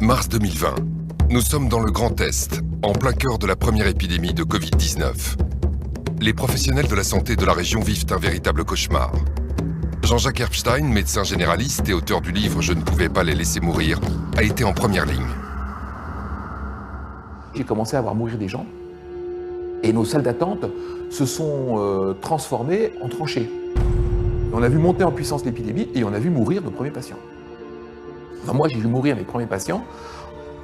Mars 2020. Nous sommes dans le Grand Est, en plein cœur de la première épidémie de Covid-19. Les professionnels de la santé de la région vivent un véritable cauchemar. Jean-Jacques Herbstein, médecin généraliste et auteur du livre « Je ne pouvais pas les laisser mourir », a été en première ligne. J'ai commencé à voir mourir des gens et nos salles d'attente se sont transformées en tranchées. On a vu monter en puissance l'épidémie et on a vu mourir nos premiers patients. Enfin, moi, j'ai vu mourir mes premiers patients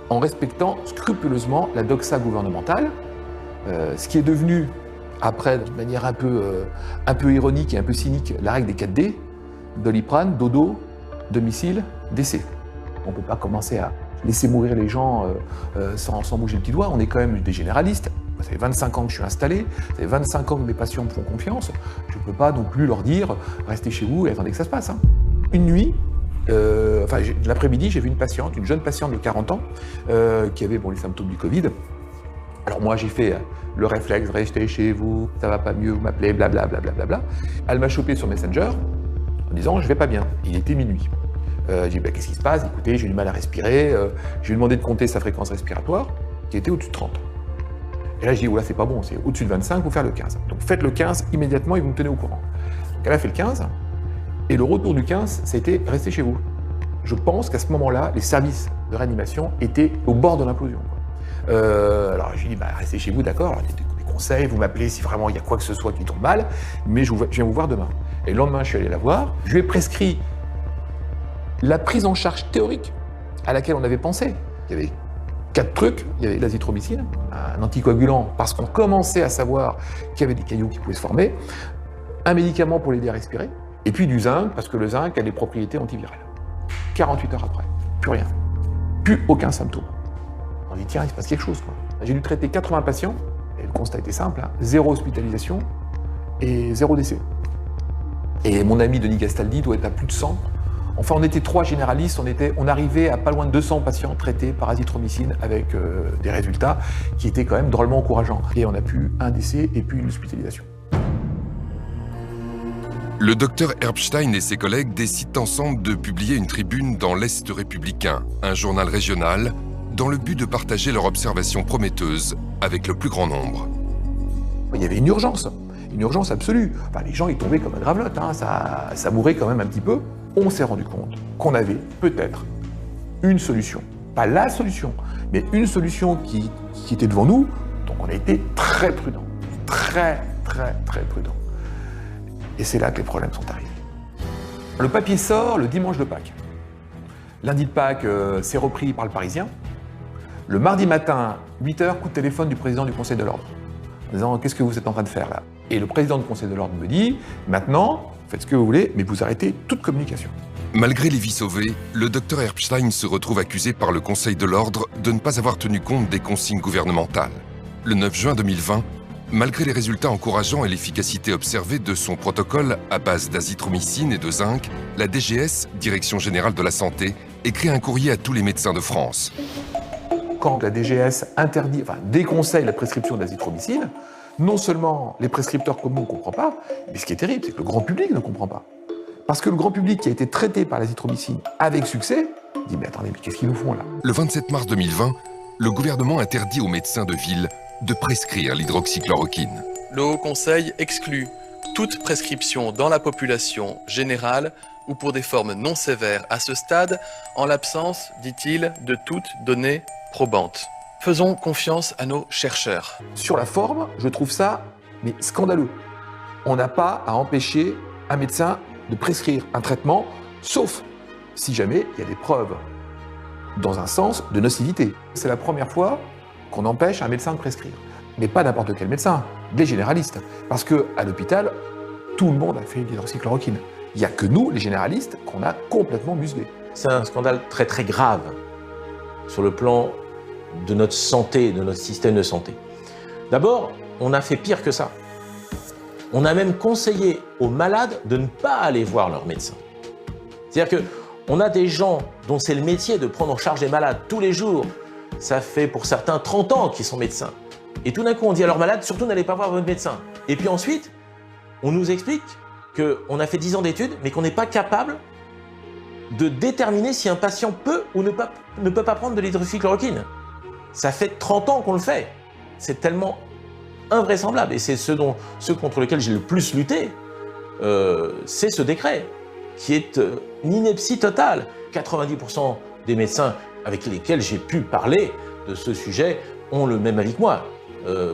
en respectant scrupuleusement la doxa gouvernementale, ce qui est devenu, après, de manière un peu ironique et un peu cynique, la règle des 4D, Doliprane, dodo, domicile, décès. On ne peut pas commencer à laisser mourir les gens sans bouger le petit doigt. On est quand même des généralistes. Ça fait 25 ans que je suis installé, ça fait 25 ans que mes patients me font confiance. Je ne peux pas non plus leur dire « restez chez vous et attendez que ça se passe ». Une nuit, l'après-midi, j'ai vu une patiente, une jeune patiente de 40 ans, qui avait les symptômes du Covid. Alors moi, j'ai fait le réflexe « restez chez vous, ça va pas mieux, vous m'appelez, blablabla, blablabla ». Elle m'a chopé sur Messenger en disant « je vais pas bien ». Il était minuit. J'ai dit qu'est-ce qui se passe? Écoutez, j'ai du mal à respirer. Je lui ai demandé de compter sa fréquence respiratoire, qui était au-dessus de 30. Et là, je dis, oula, c'est pas bon, c'est au-dessus de 25, il faut faire le 15. Donc faites le 15 immédiatement et vous me tenez au courant. Donc elle a fait le 15, et le retour du 15, c'était restez chez vous. Je pense qu'à ce moment-là, les services de réanimation étaient au bord de l'implosion. Alors je lui ai dit, restez chez vous, d'accord, alors des conseils, vous m'appelez si vraiment il y a quoi que ce soit qui tombe mal, mais je viens vous voir demain. Et le lendemain, je suis allé la voir, je lui ai prescrit la prise en charge théorique à laquelle on avait pensé. Il y avait 4 trucs, il y avait l'azithromycine, un anticoagulant parce qu'on commençait à savoir qu'il y avait des cailloux qui pouvaient se former, un médicament pour l'aider à respirer, et puis du zinc parce que le zinc a des propriétés antivirales. 48 heures après, plus rien, plus aucun symptôme. On dit tiens, il se passe quelque chose quoi. J'ai dû traiter 80 patients, et le constat était simple, 0 hospitalisation et 0 décès. Et mon ami Denis Gastaldi doit être à plus de 100. Enfin, on était 3 généralistes, on arrivait à pas loin de 200 patients traités par azithromycine avec des résultats qui étaient quand même drôlement encourageants. Et on a pu un décès et puis une hospitalisation. Le docteur Herbstein et ses collègues décident ensemble de publier une tribune dans l'Est républicain, un journal régional, dans le but de partager leur observation prometteuse avec le plus grand nombre. Il y avait une urgence absolue. Enfin, les gens ils tombaient comme un gravelotte, ça mourait quand même un petit peu. On s'est rendu compte qu'on avait peut-être une solution. Pas la solution, mais une solution qui était devant nous. Donc on a été très prudents. Très prudents. Et c'est là que les problèmes sont arrivés. Le papier sort le dimanche de Pâques. Lundi de Pâques, c'est repris par le Parisien. Le mardi matin, 8h, coup de téléphone du président du Conseil de l'Ordre. En disant « qu'est-ce que vous êtes en train de faire là ?» Et le président du Conseil de l'Ordre me dit « maintenant, faites ce que vous voulez, mais vous arrêtez toute communication. » Malgré les vies sauvées, le docteur Herbstein se retrouve accusé par le Conseil de l'Ordre de ne pas avoir tenu compte des consignes gouvernementales. Le 9 juin 2020, malgré les résultats encourageants et l'efficacité observée de son protocole à base d'azithromycine et de zinc, la DGS, Direction Générale de la Santé, écrit un courrier à tous les médecins de France. Quand la DGS déconseille la prescription d'azithromycine, non seulement les prescripteurs comme nous ne comprennent pas, mais ce qui est terrible, c'est que le grand public ne comprend pas. Parce que le grand public qui a été traité par l'azithromycine avec succès, dit « mais attendez, mais qu'est-ce qu'ils nous font là ?» Le 27 mars 2020, le gouvernement interdit aux médecins de ville de prescrire l'hydroxychloroquine. Le Haut Conseil exclut toute prescription dans la population générale ou pour des formes non sévères à ce stade, en l'absence, dit-il, de toute donnée probante. Faisons confiance à nos chercheurs. Sur la forme, je trouve ça scandaleux. On n'a pas à empêcher un médecin de prescrire un traitement, sauf si jamais il y a des preuves dans un sens de nocivité. C'est la première fois qu'on empêche un médecin de prescrire. Mais pas n'importe quel médecin, des généralistes. Parce qu'à l'hôpital, tout le monde a fait l'hydroxychloroquine. Il n'y a que nous, les généralistes, qu'on a complètement muselés. C'est un scandale très grave sur le plan de notre santé, de notre système de santé. D'abord, on a fait pire que ça. On a même conseillé aux malades de ne pas aller voir leur médecin. C'est-à-dire qu'on a des gens dont c'est le métier de prendre en charge les malades tous les jours. Ça fait pour certains 30 ans qu'ils sont médecins. Et tout d'un coup, on dit à leurs malades, surtout n'allez pas voir votre médecin. Et puis ensuite, on nous explique qu'on a fait 10 ans d'études, mais qu'on n'est pas capable de déterminer si un patient peut ou ne peut pas prendre de l'hydroxychloroquine. Ça fait 30 ans qu'on le fait. C'est tellement invraisemblable. Et c'est ce contre lequel j'ai le plus lutté, c'est ce décret, qui est une ineptie totale. 90% des médecins avec lesquels j'ai pu parler de ce sujet ont le même avis que moi.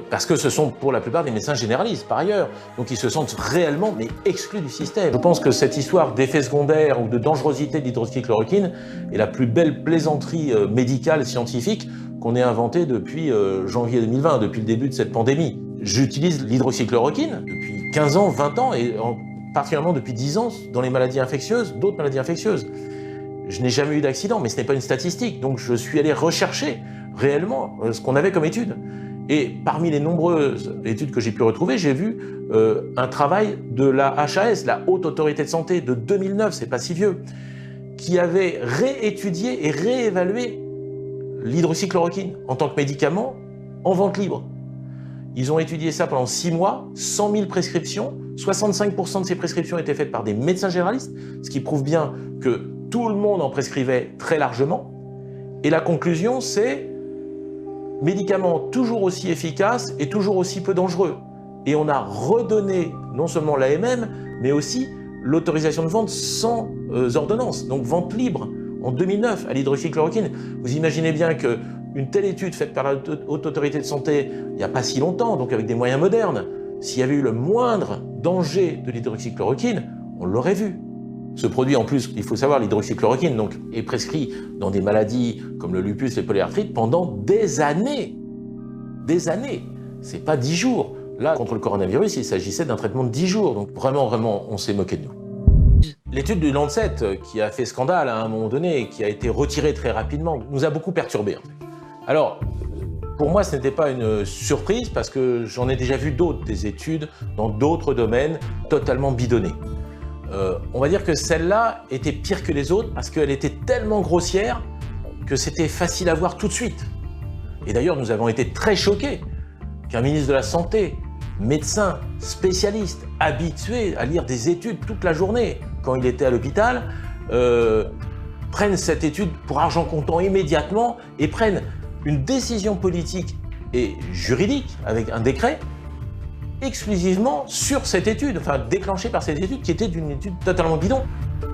Parce que ce sont pour la plupart des médecins généralistes par ailleurs, donc ils se sentent réellement exclus du système. Je pense que cette histoire d'effets secondaires ou de dangerosité de l'hydroxychloroquine est la plus belle plaisanterie médicale scientifique qu'on ait inventée depuis janvier 2020, depuis le début de cette pandémie. J'utilise l'hydroxychloroquine depuis 15 ans, 20 ans et particulièrement depuis 10 ans dans les maladies infectieuses, d'autres maladies infectieuses. Je n'ai jamais eu d'accident, mais ce n'est pas une statistique, donc je suis allé rechercher réellement ce qu'on avait comme études. Et parmi les nombreuses études que j'ai pu retrouver, j'ai vu un travail de la HAS, la Haute Autorité de Santé, de 2009, c'est pas si vieux, qui avait réétudié et réévalué l'hydroxychloroquine en tant que médicament en vente libre. Ils ont étudié ça pendant 6 mois, 100 000 prescriptions, 65% de ces prescriptions étaient faites par des médecins généralistes, ce qui prouve bien que tout le monde en prescrivait très largement. Et la conclusion, c'est médicament toujours aussi efficace et toujours aussi peu dangereux. Et on a redonné non seulement l'AMM, mais aussi l'autorisation de vente sans ordonnance, donc vente libre, en 2009 à l'hydroxychloroquine. Vous imaginez bien qu'une telle étude faite par la Haute Autorité de Santé il n'y a pas si longtemps, donc avec des moyens modernes, s'il y avait eu le moindre danger de l'hydroxychloroquine, on l'aurait vu. Ce produit, en plus, il faut savoir, l'hydroxychloroquine donc, est prescrit dans des maladies comme le lupus, les polyarthrites, pendant des années. Des années. C'est pas 10 jours. Là, contre le coronavirus, il s'agissait d'un traitement de 10 jours. Donc vraiment, on s'est moqué de nous. L'étude du Lancet, qui a fait scandale à un moment donné, et qui a été retirée très rapidement, nous a beaucoup perturbés. En fait. Alors, pour moi, ce n'était pas une surprise, parce que j'en ai déjà vu d'autres, des études dans d'autres domaines totalement bidonnées. On va dire que celle-là était pire que les autres parce qu'elle était tellement grossière que c'était facile à voir tout de suite. Et d'ailleurs, nous avons été très choqués qu'un ministre de la Santé, médecin, spécialiste, habitué à lire des études toute la journée quand il était à l'hôpital, prenne cette étude pour argent comptant immédiatement et prenne une décision politique et juridique avec un décret exclusivement sur cette étude, enfin déclenchée par cette étude qui était une étude totalement bidon.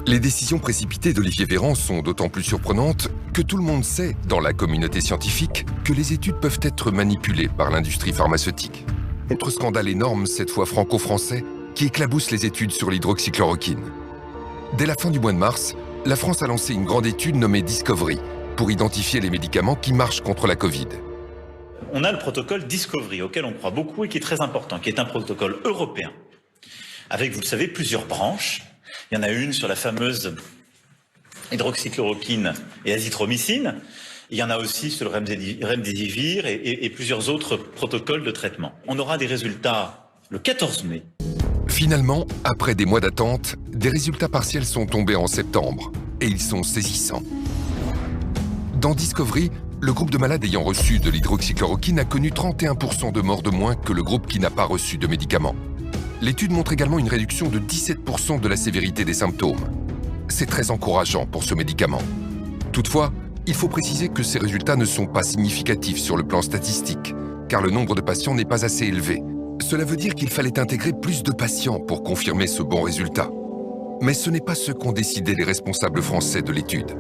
Les décisions précipitées d'Olivier Véran sont d'autant plus surprenantes que tout le monde sait, dans la communauté scientifique, que les études peuvent être manipulées par l'industrie pharmaceutique. Autre scandale énorme, cette fois franco-français, qui éclabousse les études sur l'hydroxychloroquine. Dès la fin du mois de mars, la France a lancé une grande étude nommée Discovery pour identifier les médicaments qui marchent contre la Covid. On a le protocole Discovery, auquel on croit beaucoup et qui est très important, qui est un protocole européen, avec, vous le savez, plusieurs branches. Il y en a une sur la fameuse hydroxychloroquine et azithromycine. Il y en a aussi sur le remdesivir et plusieurs autres protocoles de traitement. On aura des résultats le 14 mai. Finalement, après des mois d'attente, des résultats partiels sont tombés en septembre, et ils sont saisissants. Dans Discovery, le groupe de malades ayant reçu de l'hydroxychloroquine a connu 31% de morts de moins que le groupe qui n'a pas reçu de médicaments. L'étude montre également une réduction de 17% de la sévérité des symptômes. C'est très encourageant pour ce médicament. Toutefois, il faut préciser que ces résultats ne sont pas significatifs sur le plan statistique, car le nombre de patients n'est pas assez élevé. Cela veut dire qu'il fallait intégrer plus de patients pour confirmer ce bon résultat. Mais ce n'est pas ce qu'ont décidé les responsables français de l'étude.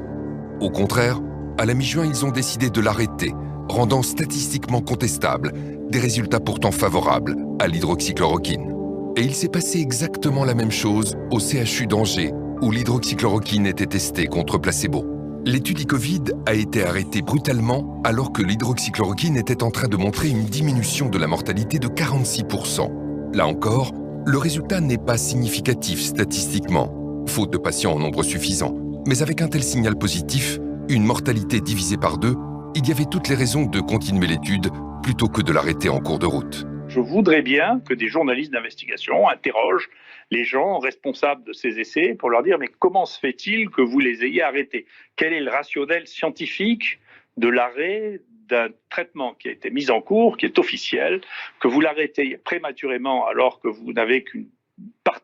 Au contraire, à la mi-juin, ils ont décidé de l'arrêter, rendant statistiquement contestables des résultats pourtant favorables à l'hydroxychloroquine. Et il s'est passé exactement la même chose au CHU d'Angers, où l'hydroxychloroquine était testée contre placebo. L'étude e-Covid a été arrêtée brutalement alors que l'hydroxychloroquine était en train de montrer une diminution de la mortalité de 46%. Là encore, le résultat n'est pas significatif statistiquement, faute de patients en nombre suffisant. Mais avec un tel signal positif, une mortalité divisée par 2, il y avait toutes les raisons de continuer l'étude plutôt que de l'arrêter en cours de route. Je voudrais bien que des journalistes d'investigation interrogent les gens responsables de ces essais pour leur dire « mais comment se fait-il que vous les ayez arrêtés ? Quel est le rationnel scientifique de l'arrêt d'un traitement qui a été mis en cours, qui est officiel, que vous l'arrêtez prématurément alors que vous n'avez qu'une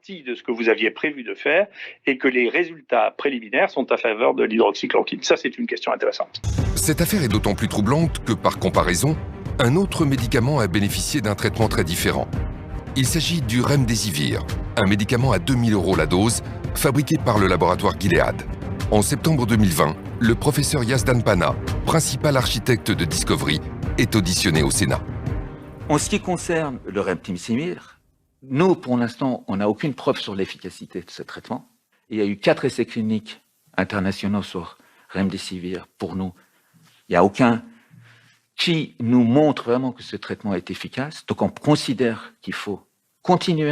partie de ce que vous aviez prévu de faire et que les résultats préliminaires sont à faveur de l'hydroxychloroquine. Ça, c'est une question intéressante. Cette affaire est d'autant plus troublante que, par comparaison, un autre médicament a bénéficié d'un traitement très différent. Il s'agit du Remdesivir, un médicament à 2 000 € la dose, fabriqué par le laboratoire Gilead. En septembre 2020, le professeur Yazdan Pana, principal architecte de Discovery, est auditionné au Sénat. En ce qui concerne le Remdesivir, nous, pour l'instant, on n'a aucune preuve sur l'efficacité de ce traitement. Il y a eu 4 essais cliniques internationaux sur Remdesivir. Pour nous, il n'y a aucun qui nous montre vraiment que ce traitement est efficace. Donc on considère qu'il faut continuer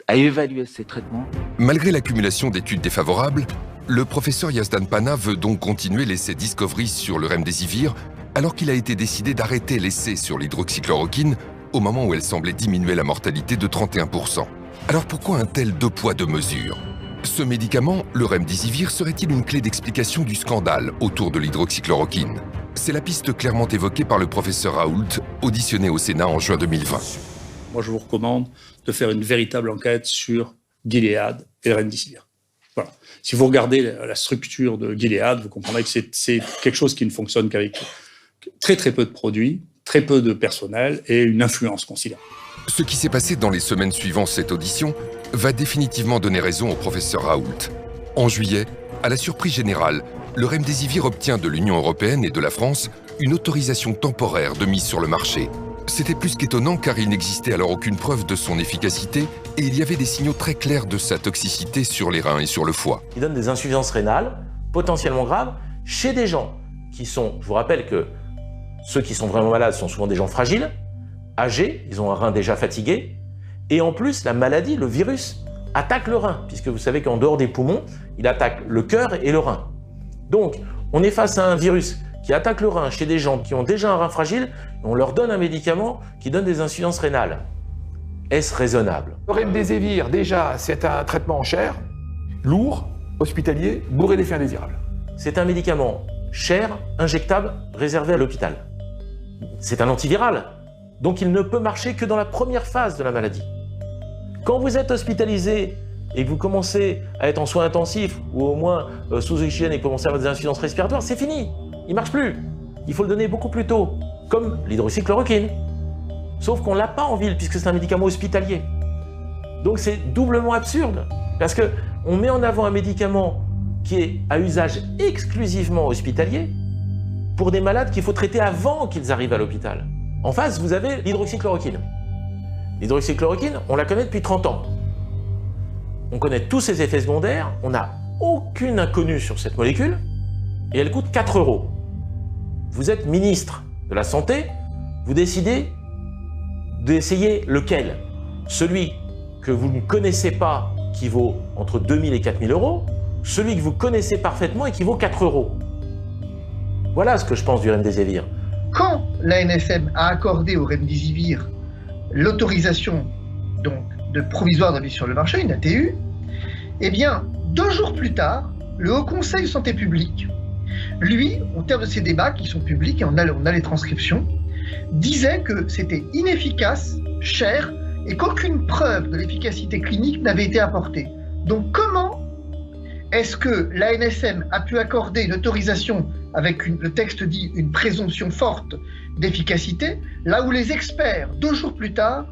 à évaluer ces traitements. Malgré l'accumulation d'études défavorables, le professeur Yazdan Pana veut donc continuer l'essai Discovery sur le Remdesivir, alors qu'il a été décidé d'arrêter l'essai sur l'hydroxychloroquine au moment où elle semblait diminuer la mortalité de 31%. Alors pourquoi un tel 2 poids 2 mesures ? Ce médicament, le Remdesivir, serait-il une clé d'explication du scandale autour de l'hydroxychloroquine ? C'est la piste clairement évoquée par le professeur Raoult, auditionné au Sénat en juin 2020. Moi, je vous recommande de faire une véritable enquête sur Gilead et le Remdesivir. Voilà. Si vous regardez la structure de Gilead, vous comprendrez que c'est quelque chose qui ne fonctionne qu'avec très très peu de produits, très peu de personnel et une influence considérable. Ce qui s'est passé dans les semaines suivant cette audition va définitivement donner raison au professeur Raoult. En juillet, à la surprise générale, le Remdesivir obtient de l'Union européenne et de la France une autorisation temporaire de mise sur le marché. C'était plus qu'étonnant car il n'existait alors aucune preuve de son efficacité et il y avait des signaux très clairs de sa toxicité sur les reins et sur le foie. Il donne des insuffisances rénales potentiellement graves chez des gens qui sont, je vous rappelle que ceux qui sont vraiment malades sont souvent des gens fragiles, âgés, ils ont un rein déjà fatigué, et en plus la maladie, le virus, attaque le rein, puisque vous savez qu'en dehors des poumons, il attaque le cœur et le rein. Donc, on est face à un virus qui attaque le rein chez des gens qui ont déjà un rein fragile, et on leur donne un médicament qui donne des insuffisances rénales. Est-ce raisonnable ? Le Remdesivir, déjà, c'est un traitement cher, lourd, hospitalier, bourré d'effets indésirables. C'est un médicament cher, injectable, réservé à l'hôpital. C'est un antiviral, donc il ne peut marcher que dans la première phase de la maladie. Quand vous êtes hospitalisé et que vous commencez à être en soins intensifs ou au moins sous oxygène et commencez à avoir des insuffisances respiratoires, c'est fini, il ne marche plus. Il faut le donner beaucoup plus tôt, comme l'hydroxychloroquine. Sauf qu'on ne l'a pas en ville puisque c'est un médicament hospitalier. Donc c'est doublement absurde parce qu'on met en avant un médicament qui est à usage exclusivement hospitalier pour des malades qu'il faut traiter avant qu'ils arrivent à l'hôpital. En face, vous avez l'hydroxychloroquine. L'hydroxychloroquine, on la connaît depuis 30 ans. On connaît tous ses effets secondaires, on n'a aucune inconnue sur cette molécule, et elle coûte 4 €. Vous êtes ministre de la Santé, vous décidez d'essayer lequel ? Celui que vous ne connaissez pas, qui vaut entre 2 000 et 4 000 €, celui que vous connaissez parfaitement et qui vaut 4 €. Voilà ce que je pense du Remdesivir. Quand l'ANSM a accordé au Remdesivir l'autorisation donc de provisoire de mise sur le marché, une ATU, eh bien, 2 jours plus tard, le Haut Conseil de santé publique, lui, au terme de ces débats qui sont publics, et on a les transcriptions, disait que c'était inefficace, cher, et qu'aucune preuve de l'efficacité clinique n'avait été apportée. Donc comment est-ce que l'ANSM a pu accorder une autorisation avec, le texte dit, une présomption forte d'efficacité, là où les experts, 2 jours plus tard,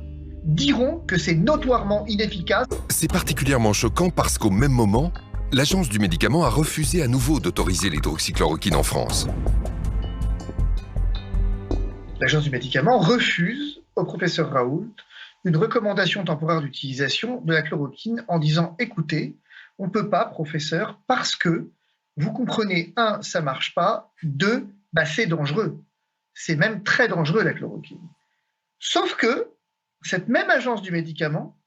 diront que c'est notoirement inefficace. C'est particulièrement choquant parce qu'au même moment, l'Agence du médicament a refusé à nouveau d'autoriser l'hydroxychloroquine en France. L'Agence du médicament refuse au professeur Raoult une recommandation temporaire d'utilisation de la chloroquine en disant « Écoutez, on ne peut pas, professeur, parce que, vous comprenez, 1, ça ne marche pas, 2, c'est dangereux. C'est même très dangereux, la chloroquine. » Sauf que cette même agence du médicament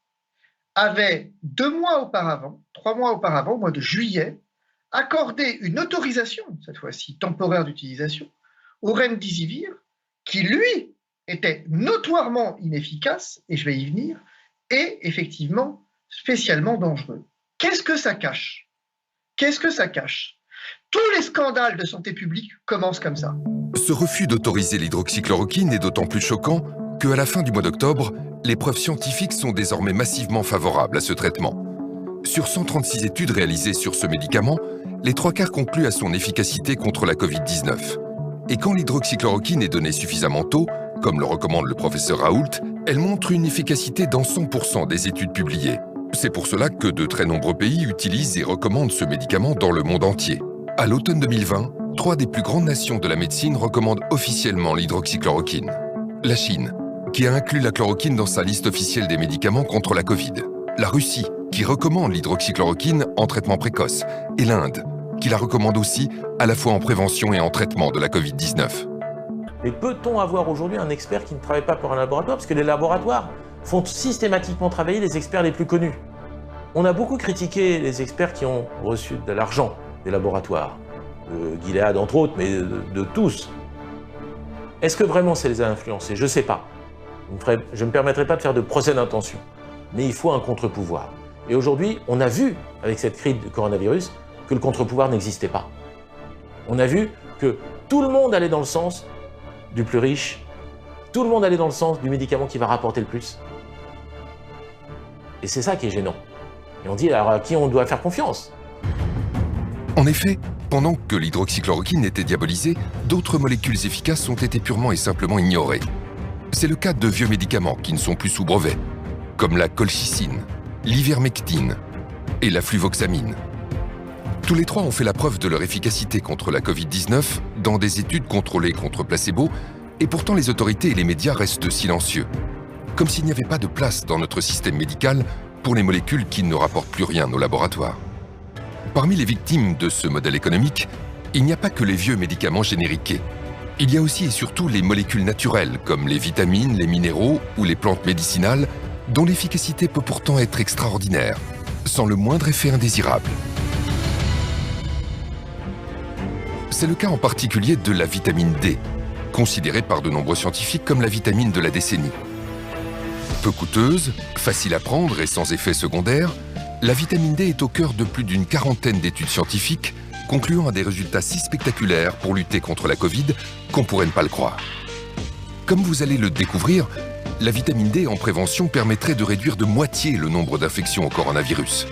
avait 2 mois auparavant, 3 mois auparavant, au mois de juillet, accordé une autorisation, cette fois-ci temporaire d'utilisation, au Remdesivir, qui, lui, était notoirement inefficace, et je vais y venir, et effectivement spécialement dangereux. Qu'est-ce que ça cache? Qu'est-ce que ça cache? Tous les scandales de santé publique commencent comme ça. Ce refus d'autoriser l'hydroxychloroquine est d'autant plus choquant qu'à la fin du mois d'octobre, les preuves scientifiques sont désormais massivement favorables à ce traitement. Sur 136 études réalisées sur ce médicament, les 3/4 concluent à son efficacité contre la Covid-19. Et quand l'hydroxychloroquine est donnée suffisamment tôt, comme le recommande le professeur Raoult, elle montre une efficacité dans 100% des études publiées. C'est pour cela que de très nombreux pays utilisent et recommandent ce médicament dans le monde entier. À l'automne 2020, 3 des plus grandes nations de la médecine recommandent officiellement l'hydroxychloroquine. La Chine, qui a inclus la chloroquine dans sa liste officielle des médicaments contre la Covid. La Russie, qui recommande l'hydroxychloroquine en traitement précoce. Et l'Inde, qui la recommande aussi à la fois en prévention et en traitement de la Covid-19. Mais peut-on avoir aujourd'hui un expert qui ne travaille pas pour un laboratoire? Parce que les laboratoires font systématiquement travailler les experts les plus connus. On a beaucoup critiqué les experts qui ont reçu de l'argent des laboratoires, de Gilead entre autres, mais de tous. Est-ce que vraiment ça les a influencés? Je ne sais pas. Je ne me permettrai pas de faire de procès d'intention. Mais il faut un contre-pouvoir. Et aujourd'hui, on a vu, avec cette crise du coronavirus, que le contre-pouvoir n'existait pas. On a vu que tout le monde allait dans le sens du plus riche, tout le monde allait dans le sens du médicament qui va rapporter le plus. Et c'est ça qui est gênant. Et on dit, alors à qui on doit faire confiance? En effet, pendant que l'hydroxychloroquine était diabolisée, d'autres molécules efficaces ont été purement et simplement ignorées. C'est le cas de vieux médicaments qui ne sont plus sous brevet, comme la colchicine, l'ivermectine et la fluvoxamine. Tous les 3 ont fait la preuve de leur efficacité contre la Covid-19 dans des études contrôlées contre placebo, et pourtant les autorités et les médias restent silencieux, comme s'il n'y avait pas de place dans notre système médical pour les molécules qui ne rapportent plus rien au laboratoire. Parmi les victimes de ce modèle économique, il n'y a pas que les vieux médicaments génériqués. Il y a aussi et surtout les molécules naturelles, comme les vitamines, les minéraux ou les plantes médicinales, dont l'efficacité peut pourtant être extraordinaire, sans le moindre effet indésirable. C'est le cas en particulier de la vitamine D, considérée par de nombreux scientifiques comme la vitamine de la décennie. Peu coûteuse, facile à prendre et sans effet secondaire, la vitamine D est au cœur de plus d'une quarantaine d'études scientifiques concluant à des résultats si spectaculaires pour lutter contre la Covid qu'on pourrait ne pas le croire. Comme vous allez le découvrir, la vitamine D en prévention permettrait de réduire de moitié le nombre d'infections au coronavirus.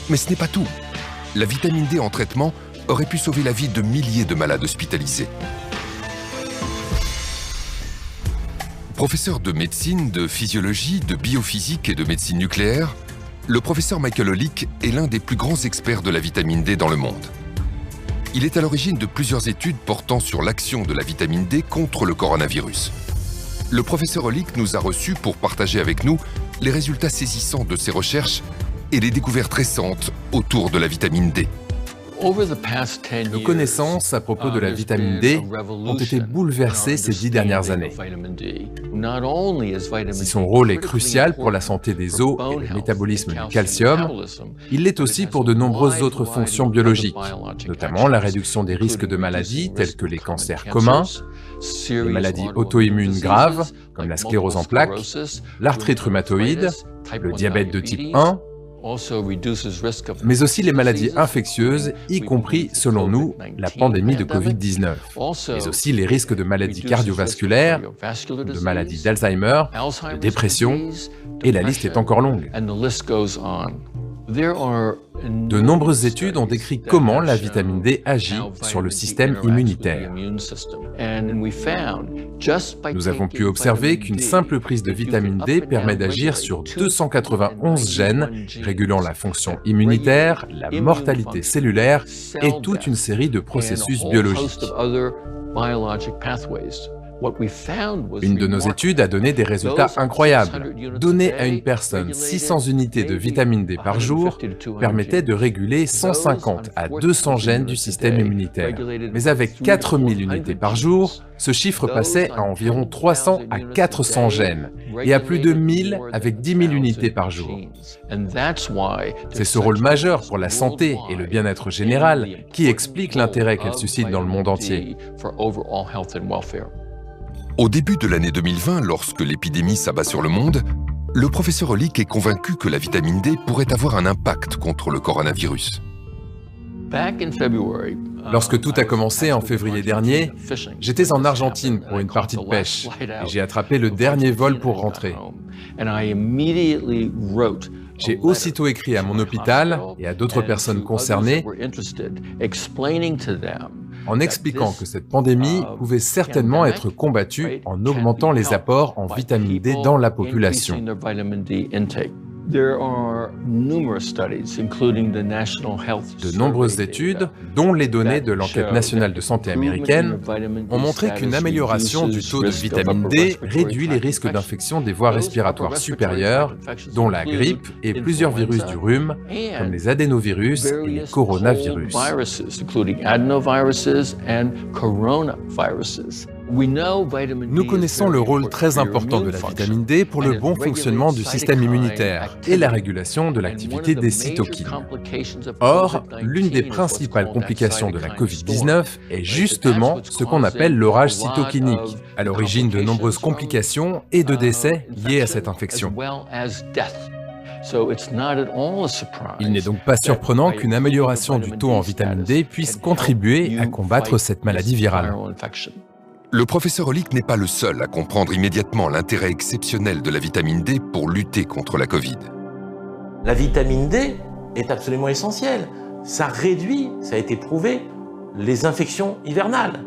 Mais ce n'est pas tout. La vitamine D en traitement aurait pu sauver la vie de milliers de malades hospitalisés. Professeur de médecine, de physiologie, de biophysique et de médecine nucléaire, le professeur Michael Holick est l'un des plus grands experts de la vitamine D dans le monde. Il est à l'origine de plusieurs études portant sur l'action de la vitamine D contre le coronavirus. Le professeur Holick nous a reçus pour partager avec nous les résultats saisissants de ses recherches et les découvertes récentes autour de la vitamine D. Nos connaissances à propos de la vitamine D ont été bouleversées ces 10 dernières années. Si son rôle est crucial pour la santé des os et le métabolisme du calcium, il l'est aussi pour de nombreuses autres fonctions biologiques, notamment la réduction des risques de maladies telles que les cancers communs, les maladies auto-immunes graves comme la sclérose en plaques, l'arthrite rhumatoïde, le diabète de type 1, mais aussi les maladies infectieuses, y compris, selon nous, la pandémie de Covid-19, mais aussi les risques de maladies cardiovasculaires, de maladies d'Alzheimer, de dépression, et la liste est encore longue. De nombreuses études ont décrit comment la vitamine D agit sur le système immunitaire. Nous avons pu observer qu'une simple prise de vitamine D permet d'agir sur 291 gènes régulant la fonction immunitaire, la mortalité cellulaire et toute une série de processus biologiques. Une de nos études a donné des résultats incroyables. Donner à une personne 600 unités de vitamine D par jour permettait de réguler 150 à 200 gènes du système immunitaire. Mais avec 4000 unités par jour, ce chiffre passait à environ 300 à 400 gènes et à plus de 1000 avec 10 000 unités par jour. C'est ce rôle majeur pour la santé et le bien-être général qui explique l'intérêt qu'elle suscite dans le monde entier. Au début de l'année 2020, lorsque l'épidémie s'abat sur le monde, le professeur Holick est convaincu que la vitamine D pourrait avoir un impact contre le coronavirus. Lorsque tout a commencé en février dernier, j'étais en Argentine pour une partie de pêche et j'ai attrapé le dernier vol pour rentrer. J'ai aussitôt écrit à mon hôpital et à d'autres personnes concernées en expliquant que cette pandémie pouvait certainement être combattue en augmentant les apports en vitamine D dans la population. De nombreuses études, dont les données de l'enquête nationale de santé américaine, ont montré qu'une amélioration du taux de vitamine D réduit les risques d'infection des voies respiratoires supérieures, dont la grippe et plusieurs virus du rhume, comme les adénovirus et les coronavirus. Nous connaissons le rôle très important de la vitamine D pour le bon fonctionnement du système immunitaire et la régulation de l'activité des cytokines. Or, l'une des principales complications de la Covid-19 est justement ce qu'on appelle l'orage cytokinique, à l'origine de nombreuses complications et de décès liés à cette infection. Il n'est donc pas surprenant qu'une amélioration du taux en vitamine D puisse contribuer à combattre cette maladie virale. Le professeur Hollick n'est pas le seul à comprendre immédiatement l'intérêt exceptionnel de la vitamine D pour lutter contre la Covid. La vitamine D est absolument essentielle. Ça réduit, ça a été prouvé, les infections hivernales.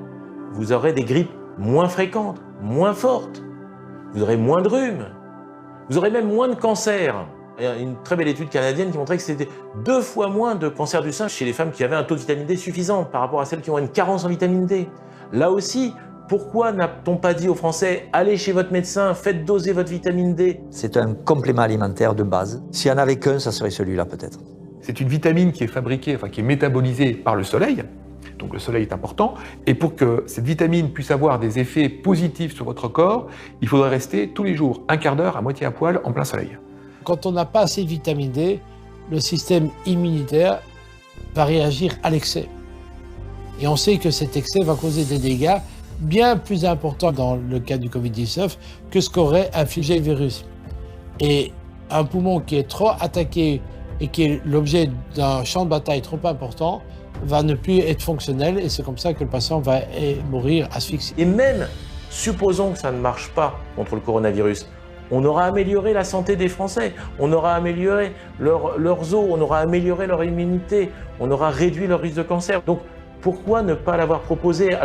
Vous aurez des grippes moins fréquentes, moins fortes. Vous aurez moins de rhume. Vous aurez même moins de cancers. Il y a une très belle étude canadienne qui montrait que c'était 2 fois moins de cancer du sein chez les femmes qui avaient un taux de vitamine D suffisant par rapport à celles qui ont une carence en vitamine D. Là aussi, pourquoi n'a-t-on pas dit aux Français « Allez chez votre médecin, faites doser votre vitamine D ». C'est un complément alimentaire de base. S'il n'y en avait qu'un, ça serait celui-là peut-être. C'est une vitamine qui est fabriquée, qui est métabolisée par le soleil. Donc le soleil est important. Et pour que cette vitamine puisse avoir des effets positifs sur votre corps, il faudrait rester tous les jours, un quart d'heure à moitié à poil en plein soleil. Quand on n'a pas assez de vitamine D, le système immunitaire va réagir à l'excès. Et on sait que cet excès va causer des dégâts bien plus importants dans le cas du Covid-19 que ce qu'aurait infligé le virus. Et un poumon qui est trop attaqué et qui est l'objet d'un champ de bataille trop important va ne plus être fonctionnel et c'est comme ça que le patient va mourir asphyxié. Et même, supposons que ça ne marche pas contre le coronavirus, on aura amélioré la santé des Français, on aura amélioré leurs os, on aura amélioré leur immunité, on aura réduit leur risque de cancer. Donc pourquoi ne pas l'avoir proposé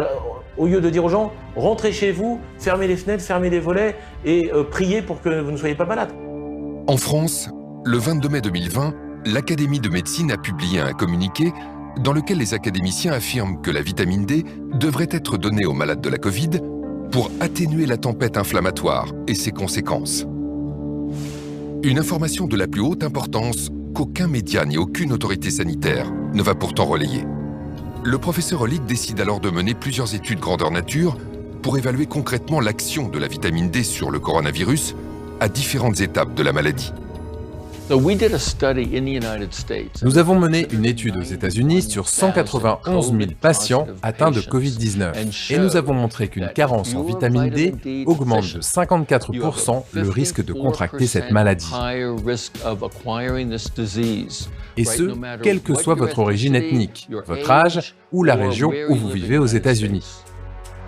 au lieu de dire aux gens « rentrez chez vous, fermez les fenêtres, fermez les volets et priez pour que vous ne soyez pas malade ». En France, le 22 mai 2020, l'Académie de médecine a publié un communiqué dans lequel les académiciens affirment que la vitamine D devrait être donnée aux malades de la Covid pour atténuer la tempête inflammatoire et ses conséquences. Une information de la plus haute importance qu'aucun média ni aucune autorité sanitaire ne va pourtant relayer. Le professeur Hollick décide alors de mener plusieurs études grandeur nature pour évaluer concrètement l'action de la vitamine D sur le coronavirus à différentes étapes de la maladie. Nous avons mené une étude aux États-Unis sur 191 000 patients atteints de Covid-19 et nous avons montré qu'une carence en vitamine D augmente de 54% le risque de contracter cette maladie. Et ce, quelle que soit votre origine ethnique, votre âge ou la région où vous vivez aux États-Unis.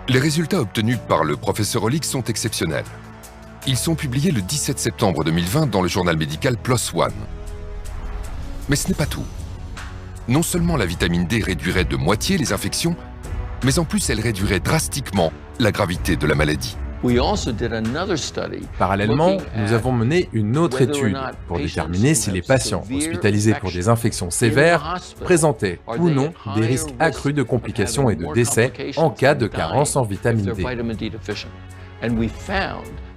Les résultats obtenus par le professeur Hollick sont exceptionnels. Ils sont publiés le 17 septembre 2020 dans le journal médical PLOS ONE. Mais ce n'est pas tout. Non seulement la vitamine D réduirait de moitié les infections, mais en plus elle réduirait drastiquement la gravité de la maladie. Parallèlement, nous avons mené une autre étude pour déterminer si les patients hospitalisés pour des infections sévères présentaient ou non des risques accrus de complications et de décès en cas de carence en vitamine D.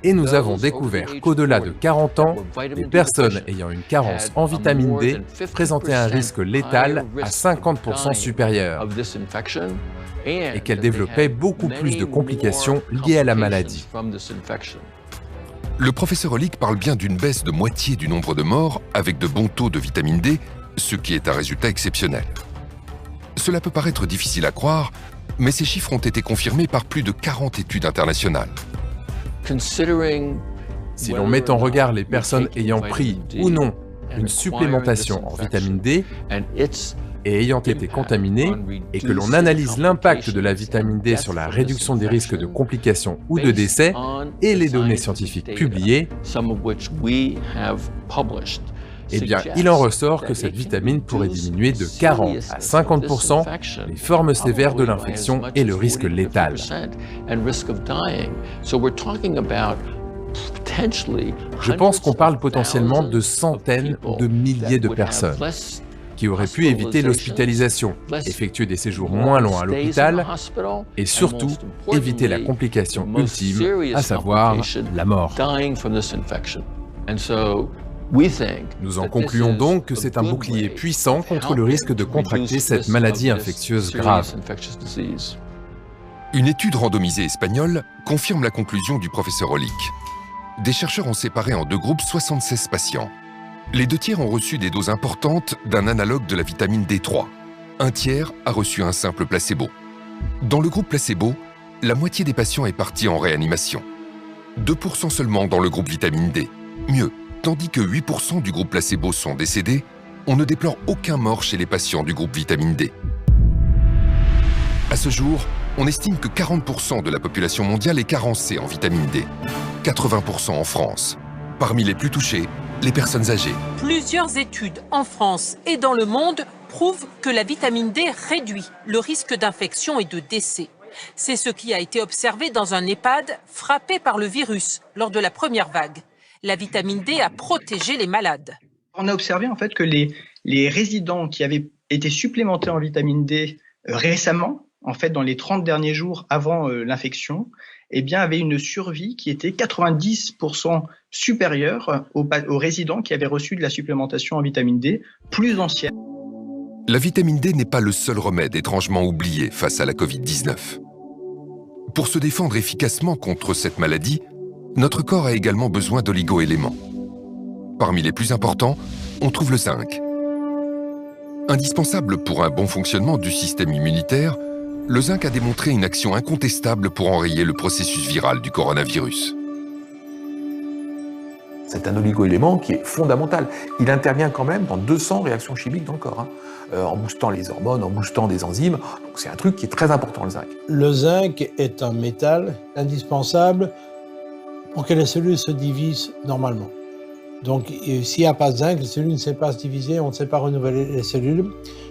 Et nous avons découvert qu'au-delà de 40 ans, les personnes ayant une carence en vitamine D présentaient un risque létal à 50% supérieur et qu'elles développaient beaucoup plus de complications liées à la maladie. Le professeur Hollick parle bien d'une baisse de moitié du nombre de morts avec de bons taux de vitamine D, ce qui est un résultat exceptionnel. Cela peut paraître difficile à croire, mais ces chiffres ont été confirmés par plus de 40 études internationales. Si l'on met en regard les personnes ayant pris ou non une supplémentation en vitamine D et ayant été contaminées, et que l'on analyse l'impact de la vitamine D sur la réduction des risques de complications ou de décès et les données scientifiques publiées, eh bien, il en ressort que cette vitamine pourrait diminuer de 40 à 50% les formes sévères de l'infection et le risque létal. Je pense qu'on parle potentiellement de centaines ou de milliers de personnes qui auraient pu éviter l'hospitalisation, effectuer des séjours moins longs à l'hôpital et surtout éviter la complication ultime, à savoir la mort. Nous en concluons donc que c'est un bouclier puissant contre le risque de contracter cette maladie infectieuse grave. Une étude randomisée espagnole confirme la conclusion du professeur Hollick. Des chercheurs ont séparé en deux groupes 76 patients. Les 2 tiers ont reçu des doses importantes d'un analogue de la vitamine D3. Un tiers a reçu un simple placebo. Dans le groupe placebo, la moitié des patients est partie en réanimation. 2% seulement dans le groupe vitamine D. Mieux, tandis que 8% du groupe placebo sont décédés, on ne déplore aucun mort chez les patients du groupe vitamine D. À ce jour, on estime que 40% de la population mondiale est carencée en vitamine D. 80% en France. Parmi les plus touchés, les personnes âgées. Plusieurs études en France et dans le monde prouvent que la vitamine D réduit le risque d'infection et de décès. C'est ce qui a été observé dans un EHPAD frappé par le virus lors de la première vague. La vitamine D a protégé les malades. On a observé en fait que les résidents qui avaient été supplémentés en vitamine D récemment, en fait dans les 30 derniers jours avant l'infection, eh bien, avaient une survie qui était 90% supérieure aux résidents qui avaient reçu de la supplémentation en vitamine D plus ancienne. La vitamine D n'est pas le seul remède étrangement oublié face à la Covid-19. Pour se défendre efficacement contre cette maladie, notre corps a également besoin d'oligo-éléments. Parmi les plus importants, on trouve le zinc. Indispensable pour un bon fonctionnement du système immunitaire, le zinc a démontré une action incontestable pour enrayer le processus viral du coronavirus. C'est un oligo-élément qui est fondamental. Il intervient quand même dans 200 réactions chimiques dans le corps, en boostant les hormones, en boostant des enzymes. Donc c'est un truc qui est très important, le zinc. Le zinc est un métal indispensable pour que les cellules se divisent normalement. Donc s'il n'y a pas de zinc, les cellules ne savent pas se diviser, on ne sait pas renouveler les cellules.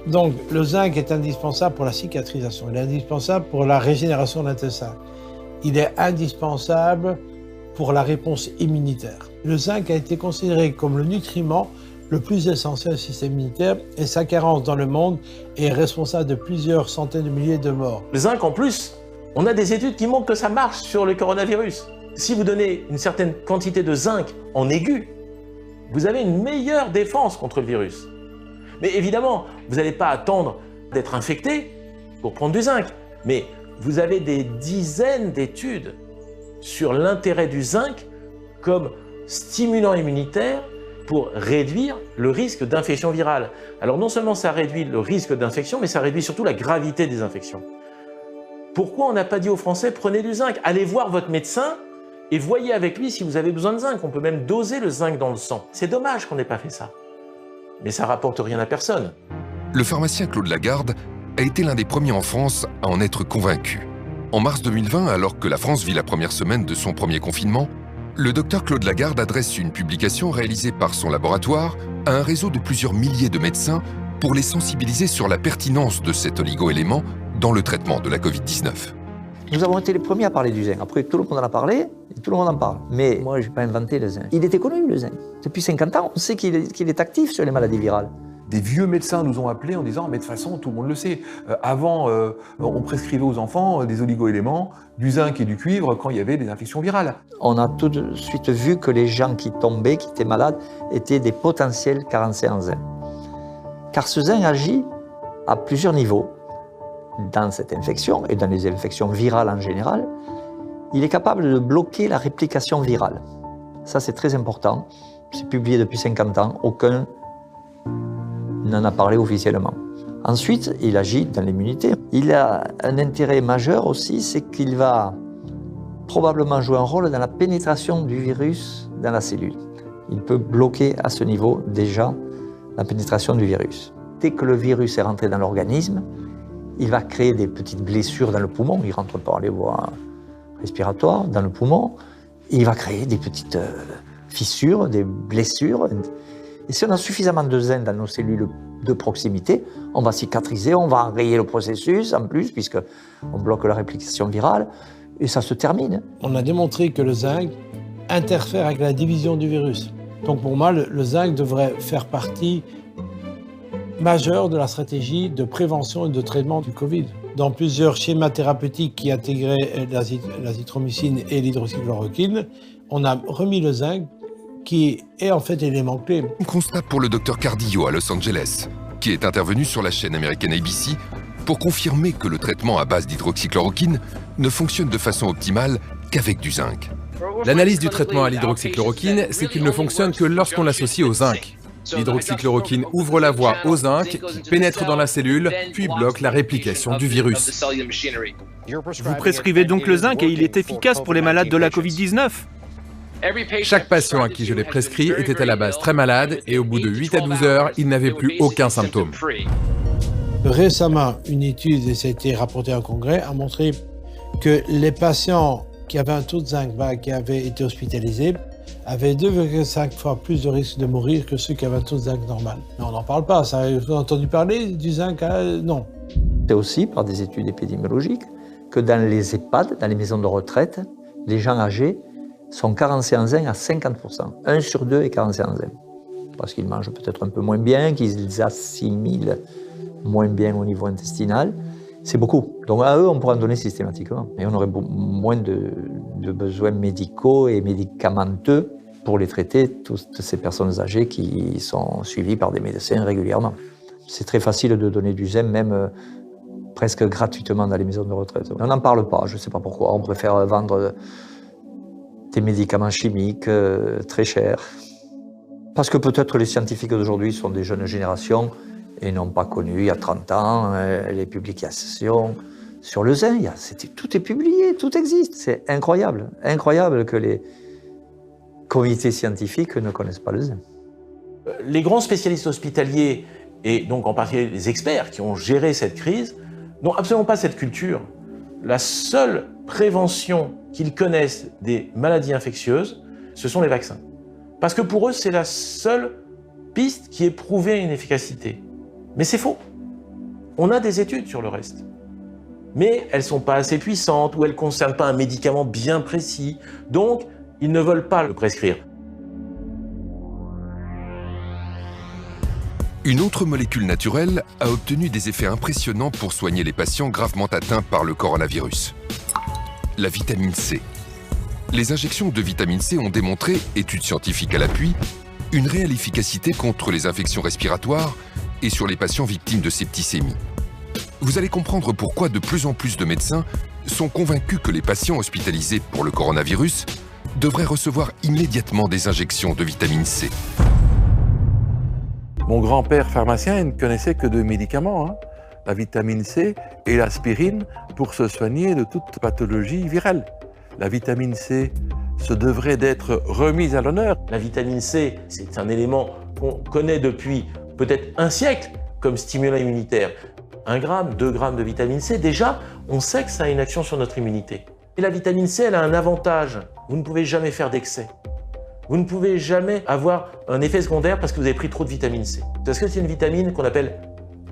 Donc le zinc est indispensable pour la cicatrisation, il est indispensable pour la régénération de l'intestin. Il est indispensable pour la réponse immunitaire. Le zinc a été considéré comme le nutriment le plus essentiel du système immunitaire et sa carence dans le monde est responsable de plusieurs centaines de milliers de morts. Le zinc en plus, on a des études qui montrent que ça marche sur le coronavirus. Si vous donnez une certaine quantité de zinc en aigu, vous avez une meilleure défense contre le virus. Mais évidemment, vous n'allez pas attendre d'être infecté pour prendre du zinc. Mais vous avez des dizaines d'études sur l'intérêt du zinc comme stimulant immunitaire pour réduire le risque d'infection virale. Alors non seulement ça réduit le risque d'infection, mais ça réduit surtout la gravité des infections. Pourquoi on n'a pas dit aux Français, prenez du zinc, allez voir votre médecin et voyez avec lui si vous avez besoin de zinc. On peut même doser le zinc dans le sang. C'est dommage qu'on n'ait pas fait ça. Mais ça rapporte rien à personne. Le pharmacien Claude Lagarde a été l'un des premiers en France à en être convaincu. En mars 2020, alors que la France vit la première semaine de son premier confinement, le docteur Claude Lagarde adresse une publication réalisée par son laboratoire à un réseau de plusieurs milliers de médecins pour les sensibiliser sur la pertinence de cet oligo-élément dans le traitement de la Covid-19. Nous avons été les premiers à parler du zinc. Après, tout le monde en a parlé, et tout le monde en parle. Mais moi, je n'ai pas inventé le zinc. Il était connu, le zinc. Depuis 50 ans, on sait qu'il est actif sur les maladies virales. Des vieux médecins nous ont appelés en disant « mais de toute façon, tout le monde le sait. Avant, on prescrivait aux enfants des oligo-éléments, du zinc et du cuivre quand il y avait des infections virales. » On a tout de suite vu que les gens qui tombaient, qui étaient malades, étaient des potentiels carencés en zinc. Car ce zinc agit à plusieurs niveaux. Dans cette infection, et dans les infections virales en général, il est capable de bloquer la réplication virale. Ça, c'est très important. C'est publié depuis 50 ans. Aucun n'en a parlé officiellement. Ensuite, il agit dans l'immunité. Il a un intérêt majeur aussi, c'est qu'il va probablement jouer un rôle dans la pénétration du virus dans la cellule. Il peut bloquer à ce niveau déjà la pénétration du virus. Dès que le virus est rentré dans l'organisme, il va créer des petites blessures dans le poumon. Il rentre par les voies respiratoires dans le poumon. Et il va créer des petites fissures, des blessures. Et si on a suffisamment de zinc dans nos cellules de proximité, on va cicatriser, on va enrayer le processus en plus, puisqu'on bloque la réplication virale, et ça se termine. On a démontré que le zinc interfère avec la division du virus. Donc pour moi, le zinc devrait faire partie majeure de la stratégie de prévention et de traitement du Covid. Dans plusieurs schémas thérapeutiques qui intégraient l'azithromycine et l'hydroxychloroquine, on a remis le zinc qui est en fait l'élément clé. Constat pour le docteur Cardillo à Los Angeles, qui est intervenu sur la chaîne américaine ABC pour confirmer que le traitement à base d'hydroxychloroquine ne fonctionne de façon optimale qu'avec du zinc. L'analyse du traitement à l'hydroxychloroquine, c'est qu'il ne fonctionne que lorsqu'on l'associe au zinc. L'hydroxychloroquine ouvre la voie au zinc, qui pénètre dans la cellule, puis bloque la réplication du virus. Vous prescrivez donc le zinc et il est efficace pour les malades de la Covid-19 ? Chaque patient à qui je l'ai prescrit était à la base très malade et au bout de 8 à 12 heures, il n'avait plus aucun symptôme. Récemment, une étude, et ça a été rapporté en congrès, a montré que les patients qui avaient un taux de zinc bas, qui avaient été hospitalisés, avaient 2,5 fois plus de risque de mourir que ceux qui avaient un taux de zinc normal. Mais on n'en parle pas, ça, vous avez entendu parler du zinc? Non. C'est aussi par des études épidémiologiques que dans les EHPAD, dans les maisons de retraite, les gens âgés sont carencés en zinc à 50%. 1 sur 2 est carencé en zinc. Parce qu'ils mangent peut-être un peu moins bien, qu'ils assimilent moins bien au niveau intestinal. C'est beaucoup. Donc à eux, on pourrait en donner systématiquement. Et on aurait moins de besoins médicaux et médicamenteux pour les traiter, toutes ces personnes âgées qui sont suivies par des médecins régulièrement. C'est très facile de donner du zinc, même presque gratuitement dans les maisons de retraite. On n'en parle pas, je ne sais pas pourquoi. On préfère vendre des médicaments chimiques très chers. Parce que peut-être les scientifiques d'aujourd'hui sont des jeunes générations et n'ont pas connu il y a 30 ans les publications sur le zinc. Tout est publié, tout existe. C'est incroyable. Incroyable que les comités scientifiques ne connaissent pas le zinc. Les grands spécialistes hospitaliers, et donc en particulier les experts qui ont géré cette crise, n'ont absolument pas cette culture. La seule prévention qu'ils connaissent des maladies infectieuses, ce sont les vaccins. Parce que pour eux, c'est la seule piste qui ait prouvé une efficacité. Mais c'est faux. On a des études sur le reste. Mais elles ne sont pas assez puissantes ou elles ne concernent pas un médicament bien précis. Donc, ils ne veulent pas le prescrire. Une autre molécule naturelle a obtenu des effets impressionnants pour soigner les patients gravement atteints par le coronavirus. La vitamine C. Les injections de vitamine C ont démontré, études scientifiques à l'appui, une réelle efficacité contre les infections respiratoires et sur les patients victimes de septicémie. Vous allez comprendre pourquoi de plus en plus de médecins sont convaincus que les patients hospitalisés pour le coronavirus devraient recevoir immédiatement des injections de vitamine C. Mon grand-père pharmacien ne connaissait que deux médicaments, la vitamine C et l'aspirine, pour se soigner de toute pathologie virale. La vitamine C se devrait d'être remise à l'honneur. La vitamine C, c'est un élément qu'on connaît depuis peut-être un siècle comme stimulant immunitaire. 1 gramme, 2 grammes de vitamine C, déjà, on sait que ça a une action sur notre immunité. Et la vitamine C, elle a un avantage. Vous ne pouvez jamais faire d'excès. Vous ne pouvez jamais avoir un effet secondaire parce que vous avez pris trop de vitamine C. Parce que c'est une vitamine qu'on appelle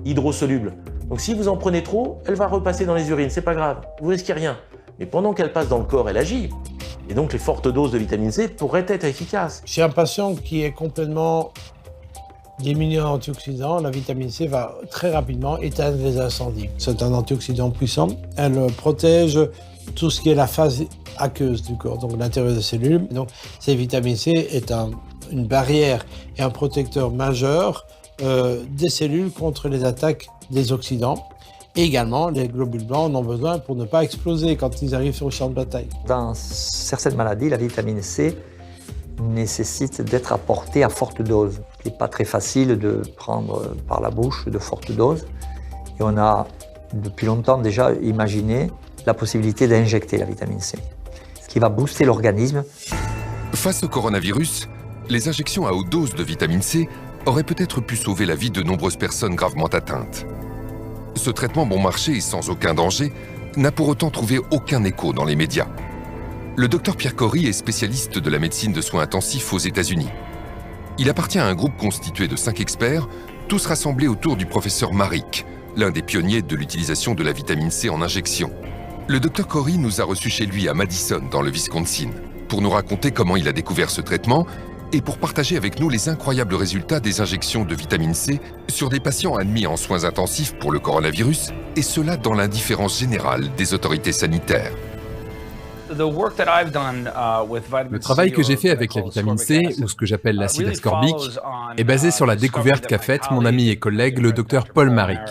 hydrosoluble. Donc si vous en prenez trop, elle va repasser dans les urines, c'est pas grave, vous risquez rien. Mais pendant qu'elle passe dans le corps, elle agit. Et donc les fortes doses de vitamine C pourraient être efficaces. Chez un patient qui est complètement diminué en antioxydants, la vitamine C va très rapidement éteindre les incendies. C'est un antioxydant puissant. Elle protège tout ce qui est la phase aqueuse du corps, donc l'intérieur des cellules. Donc cette vitamine C est une barrière et un protecteur majeur des cellules contre les attaques des oxydants. Et également, les globules blancs en ont besoin pour ne pas exploser quand ils arrivent sur le champ de bataille. Dans certaines maladies, la vitamine C nécessite d'être apportée à forte dose. Il n'est pas très facile de prendre par la bouche de fortes doses. Et on a depuis longtemps déjà imaginé la possibilité d'injecter la vitamine C, ce qui va booster l'organisme. Face au coronavirus, les injections à haute dose de vitamine C auraient peut-être pu sauver la vie de nombreuses personnes gravement atteintes. Ce traitement bon marché et sans aucun danger n'a pour autant trouvé aucun écho dans les médias. Le docteur Pierre Corry est spécialiste de la médecine de soins intensifs aux États-Unis. Il appartient à un groupe constitué de 5 experts, tous rassemblés autour du professeur Marik, l'un des pionniers de l'utilisation de la vitamine C en injection. Le docteur Corey nous a reçus chez lui à Madison, dans le Wisconsin, pour nous raconter comment il a découvert ce traitement et pour partager avec nous les incroyables résultats des injections de vitamine C sur des patients admis en soins intensifs pour le coronavirus, et cela dans l'indifférence générale des autorités sanitaires. Le travail que j'ai fait avec la vitamine C, ou ce que j'appelle l'acide ascorbique, est basé sur la découverte qu'a faite mon ami et collègue le docteur Paul Marik.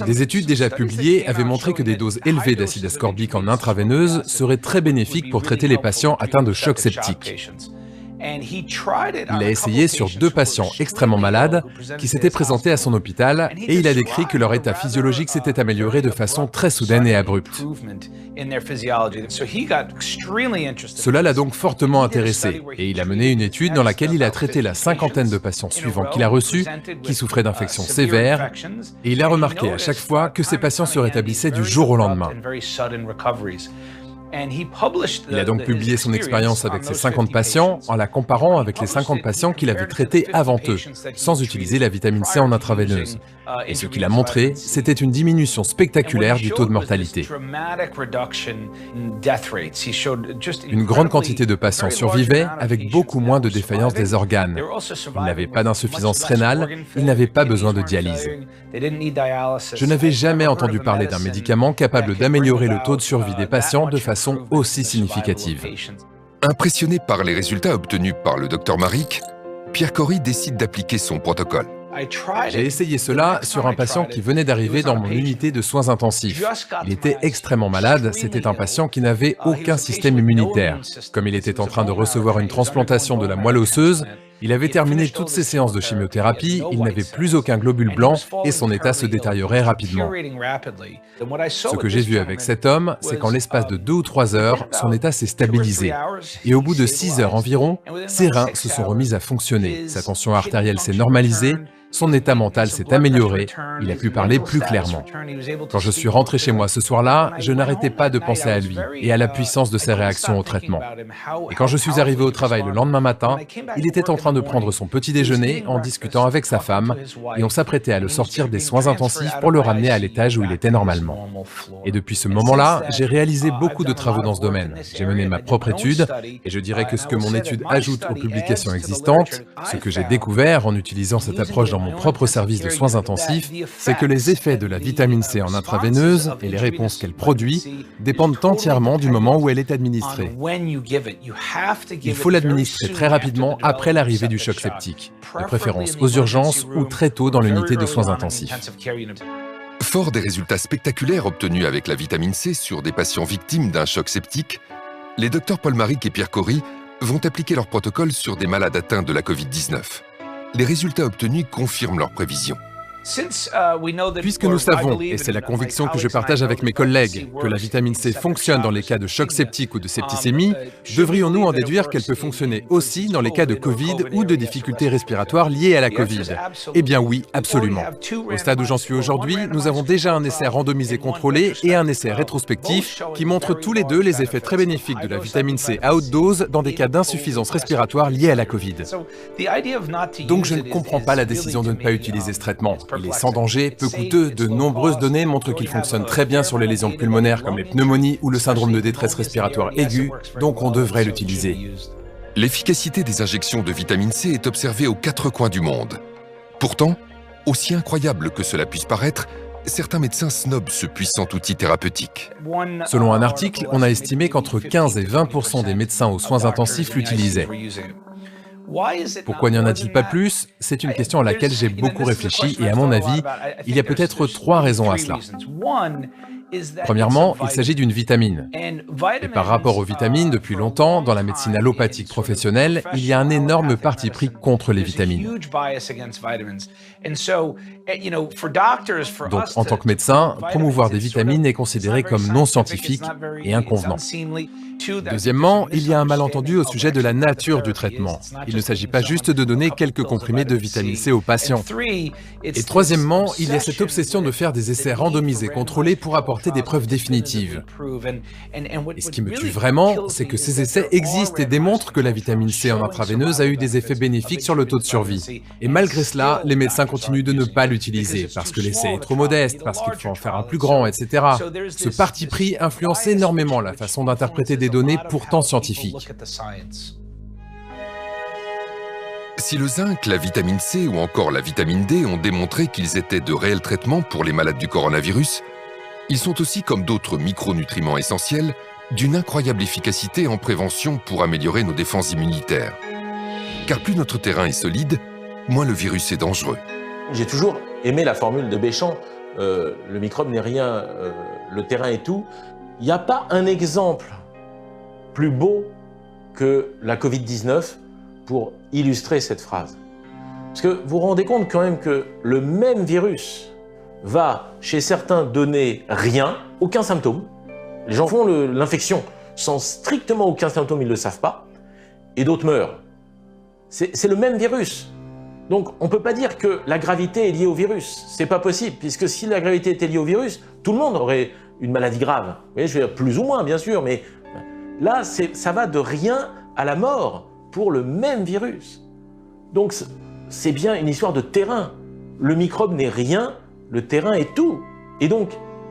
Des études déjà publiées avaient montré que des doses élevées d'acide ascorbique en intraveineuse seraient très bénéfiques pour traiter les patients atteints de choc septique. Il a essayé sur 2 patients extrêmement malades qui s'étaient présentés à son hôpital et il a décrit que leur état physiologique s'était amélioré de façon très soudaine et abrupte. Cela l'a donc fortement intéressé et il a mené une étude dans laquelle il a traité la 50aine de patients suivants qu'il a reçus qui souffraient d'infections sévères et il a remarqué à chaque fois que ces patients se rétablissaient du jour au lendemain. Il a donc publié son expérience avec ces 50 patients en la comparant avec les 50 patients qu'il avait traités avant eux, sans utiliser la vitamine C en intraveineuse. Et ce qu'il a montré, c'était une diminution spectaculaire du taux de mortalité. Une grande quantité de patients survivaient avec beaucoup moins de défaillance des organes. Ils n'avaient pas d'insuffisance rénale, ils n'avaient pas besoin de dialyse. Je n'avais jamais entendu parler d'un médicament capable d'améliorer le taux de survie des patients de façon aussi significative. Impressionné par les résultats obtenus par le docteur Marik, Pierre Corey décide d'appliquer son protocole. J'ai essayé cela sur un patient qui venait d'arriver dans mon unité de soins intensifs. Il était extrêmement malade, c'était un patient qui n'avait aucun système immunitaire. Comme il était en train de recevoir une transplantation de la moelle osseuse, il avait terminé toutes ses séances de chimiothérapie, il n'avait plus aucun globule blanc et son état se détériorait rapidement. Ce que j'ai vu avec cet homme, c'est qu'en l'espace de 2 ou 3 heures, son état s'est stabilisé. Et au bout de 6 heures environ, ses reins se sont remis à fonctionner, sa tension artérielle s'est normalisée, son état mental s'est amélioré, il a pu parler plus clairement. Quand je suis rentré chez moi ce soir-là, je n'arrêtais pas de penser à lui et à la puissance de ses réactions au traitement. Et quand je suis arrivé au travail le lendemain matin, il était en train de prendre son petit déjeuner en discutant avec sa femme et on s'apprêtait à le sortir des soins intensifs pour le ramener à l'étage où il était normalement. Et depuis ce moment-là, j'ai réalisé beaucoup de travaux dans ce domaine. J'ai mené ma propre étude et je dirais que ce que mon étude ajoute aux publications existantes, ce que j'ai découvert en utilisant cette approche dans mon propre service de soins intensifs, c'est que les effets de la vitamine C en intraveineuse et les réponses qu'elle produit dépendent entièrement du moment où elle est administrée. Il faut l'administrer très rapidement après l'arrivée du choc septique, de préférence aux urgences ou très tôt dans l'unité de soins intensifs. Fort des résultats spectaculaires obtenus avec la vitamine C sur des patients victimes d'un choc septique, les docteurs Paul Marik et Pierre Corey vont appliquer leur protocole sur des malades atteints de la Covid-19. Les résultats obtenus confirment leurs prévisions. Puisque nous savons, et c'est la conviction que je partage avec mes collègues, que la vitamine C fonctionne dans les cas de choc septique ou de septicémie, devrions-nous en déduire qu'elle peut fonctionner aussi dans les cas de Covid ou de difficultés respiratoires liées à la Covid? Eh bien oui, absolument. Au stade où j'en suis aujourd'hui, nous avons déjà un essai randomisé contrôlé et un essai rétrospectif qui montrent tous les deux les effets très bénéfiques de la vitamine C à haute dose dans des cas d'insuffisance respiratoire liée à la Covid. Donc je ne comprends pas la décision de ne pas utiliser ce traitement. Il est sans danger, peu coûteux, de nombreuses données montrent qu'il fonctionne très bien sur les lésions pulmonaires comme les pneumonies ou le syndrome de détresse respiratoire aiguë, donc on devrait l'utiliser. L'efficacité des injections de vitamine C est observée aux 4 coins du monde. Pourtant, aussi incroyable que cela puisse paraître, certains médecins snobent ce puissant outil thérapeutique. Selon un article, on a estimé qu'entre 15 et 20% des médecins aux soins intensifs l'utilisaient. Pourquoi n'y en a-t-il pas plus? C'est une question à laquelle j'ai beaucoup réfléchi et à mon avis, il y a peut-être 3 raisons à cela. Premièrement, il s'agit d'une vitamine. Et par rapport aux vitamines, depuis longtemps, dans la médecine allopathique professionnelle, il y a un énorme parti pris contre les vitamines. Donc, en tant que médecin, promouvoir des vitamines est considéré comme non scientifique et inconvenant. Deuxièmement, il y a un malentendu au sujet de la nature du traitement. Il ne s'agit pas juste de donner quelques comprimés de vitamine C aux patients. Et troisièmement, il y a cette obsession de faire des essais randomisés contrôlés pour apporter des preuves définitives. Et ce qui me tue vraiment, c'est que ces essais existent et démontrent que la vitamine C en intraveineuse a eu des effets bénéfiques sur le taux de survie. Et malgré cela, les médecins continuent de ne pas l'utiliser, parce que l'essai est trop modeste, parce qu'il faut en faire un plus grand, etc. Ce parti pris influence énormément la façon d'interpréter des données pourtant scientifiques. Si le zinc, la vitamine C ou encore la vitamine D ont démontré qu'ils étaient de réels traitements pour les malades du coronavirus, ils sont aussi, comme d'autres micronutriments essentiels, d'une incroyable efficacité en prévention pour améliorer nos défenses immunitaires. Car plus notre terrain est solide, moins le virus est dangereux. J'ai toujours aimé la formule de Béchamp, le microbe n'est rien, le terrain est tout. Il n'y a pas un exemple plus beau que la Covid-19 pour illustrer cette phrase. Parce que vous vous rendez compte quand même que le même virus va, chez certains, donner rien, aucun symptôme. Les gens font l'infection sans strictement aucun symptôme, ils ne le savent pas, et d'autres meurent. C'est le même virus. Donc on ne peut pas dire que la gravité est liée au virus. C'est pas possible, puisque si la gravité était liée au virus, tout le monde aurait une maladie grave. Vous voyez, je veux dire, plus ou moins, bien sûr, mais là, ça va de rien à la mort pour le même virus. Donc c'est bien une histoire de terrain. Le microbe n'est rien, le terrain est tout. Et donc,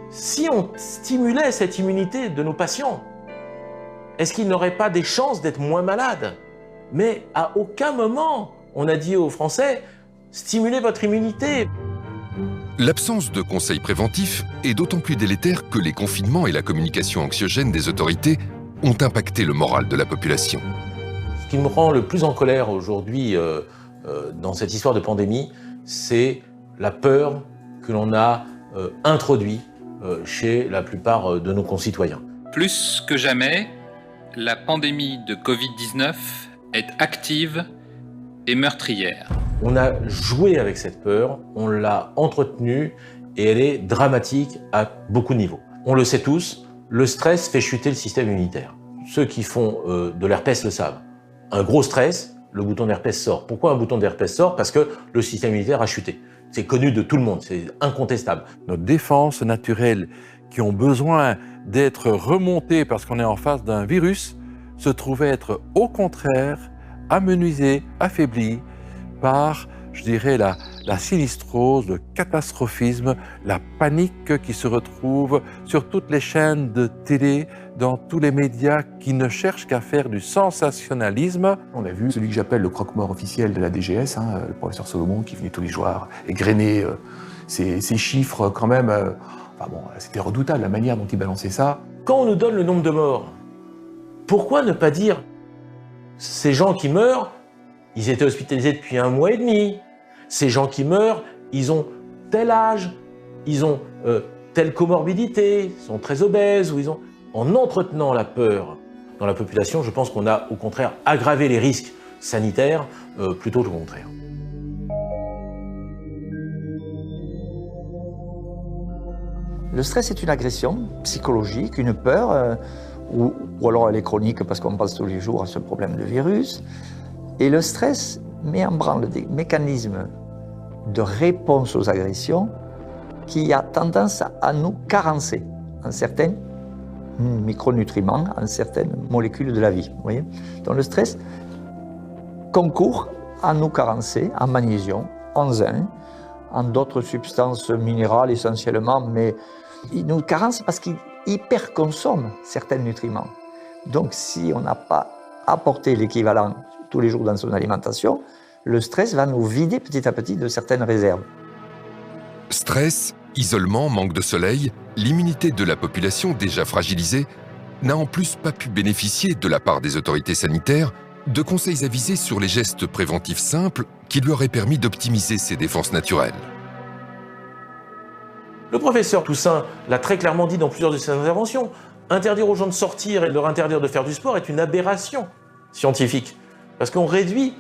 si on stimulait cette immunité de nos patients, est-ce qu'ils n'auraient pas des chances d'être moins malades? Mais à aucun moment, on a dit aux Français, stimulez votre immunité. L'absence de conseils préventifs est d'autant plus délétère que les confinements et la communication anxiogène des autorités ont impacté le moral de la population. Ce qui me rend le plus en colère aujourd'hui dans cette histoire de pandémie, c'est la peur que l'on a introduite chez la plupart de nos concitoyens. Plus que jamais, la pandémie de Covid-19 est active et meurtrière. On a joué avec cette peur, on l'a entretenue et elle est dramatique à beaucoup de niveaux. On le sait tous, le stress fait chuter le système immunitaire. Ceux qui font de l'herpès le savent. Un gros stress, le bouton d'herpès sort. Pourquoi un bouton d'herpès sort? Parce que le système immunitaire a chuté. C'est connu de tout le monde, c'est incontestable. Nos défenses naturelles qui ont besoin d'être remontées parce qu'on est en face d'un virus se trouvaient être au contraire amenuisées, affaiblies par, je dirais, la sinistrose, le catastrophisme, la panique qui se retrouve sur toutes les chaînes de télé, dans tous les médias qui ne cherchent qu'à faire du sensationnalisme. On a vu celui que j'appelle le croque-mort officiel de la DGS, le professeur Solomon, qui venait tous les jours égrener ces chiffres quand même. Enfin bon, c'était redoutable la manière dont il balançait ça. Quand on nous donne le nombre de morts, pourquoi ne pas dire ces gens qui meurent, ils étaient hospitalisés depuis 1 mois et demi. Ces gens qui meurent, ils ont tel âge, ils ont telle comorbidité, ils sont très obèses, ou ils ont... En entretenant la peur dans la population, je pense qu'on a au contraire aggravé les risques sanitaires plutôt que le contraire. Le stress est une agression psychologique, une peur, ou alors elle est chronique parce qu'on pense tous les jours à ce problème de virus. Et le stress met en branle des mécanismes de réponse aux agressions qui a tendance à nous carencer en certains micronutriments, en certaines molécules de la vie. Vous voyez ? Donc le stress concourt à nous carencer en magnésium, en zinc, en d'autres substances minérales essentiellement, mais il nous carence parce qu'il hyperconsomme certains nutriments. Donc si on n'a pas apporté l'équivalent tous les jours dans son alimentation, le stress va nous vider petit à petit de certaines réserves. Stress, isolement, manque de soleil, l'immunité de la population déjà fragilisée n'a en plus pas pu bénéficier de la part des autorités sanitaires de conseils avisés sur les gestes préventifs simples qui lui auraient permis d'optimiser ses défenses naturelles. Le professeur Toussaint l'a très clairement dit dans plusieurs de ses interventions. Interdire aux gens de sortir et leur interdire de faire du sport est une aberration scientifique. Parce qu'on réduit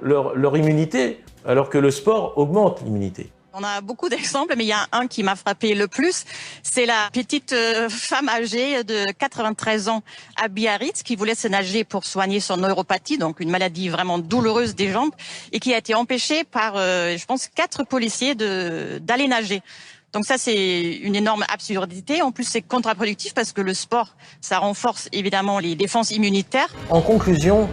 leur immunité alors que le sport augmente l'immunité. On a beaucoup d'exemples, mais il y a un qui m'a frappé le plus. C'est la petite femme âgée de 93 ans à Biarritz qui voulait se nager pour soigner son neuropathie, donc une maladie vraiment douloureuse des jambes, et qui a été empêchée par, je pense, 4 policiers d'aller nager. Donc ça, c'est une énorme absurdité. En plus, c'est contre-productif parce que le sport, ça renforce évidemment les défenses immunitaires. En conclusion,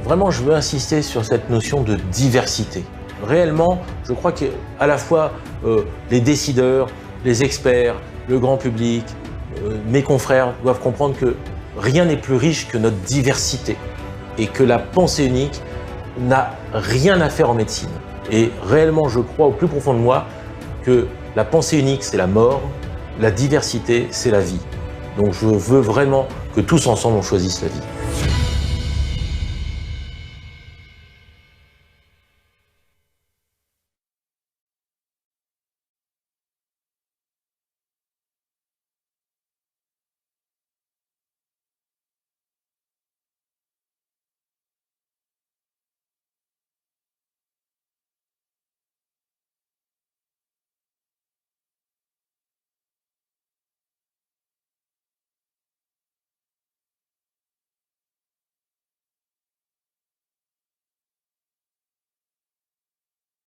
vraiment, je veux insister sur cette notion de diversité. Réellement, je crois qu'à la fois les décideurs, les experts, le grand public, mes confrères doivent comprendre que rien n'est plus riche que notre diversité et que la pensée unique n'a rien à faire en médecine. Et réellement, je crois au plus profond de moi que la pensée unique, c'est la mort, la diversité, c'est la vie. Donc je veux vraiment que tous ensemble, on choisisse la vie.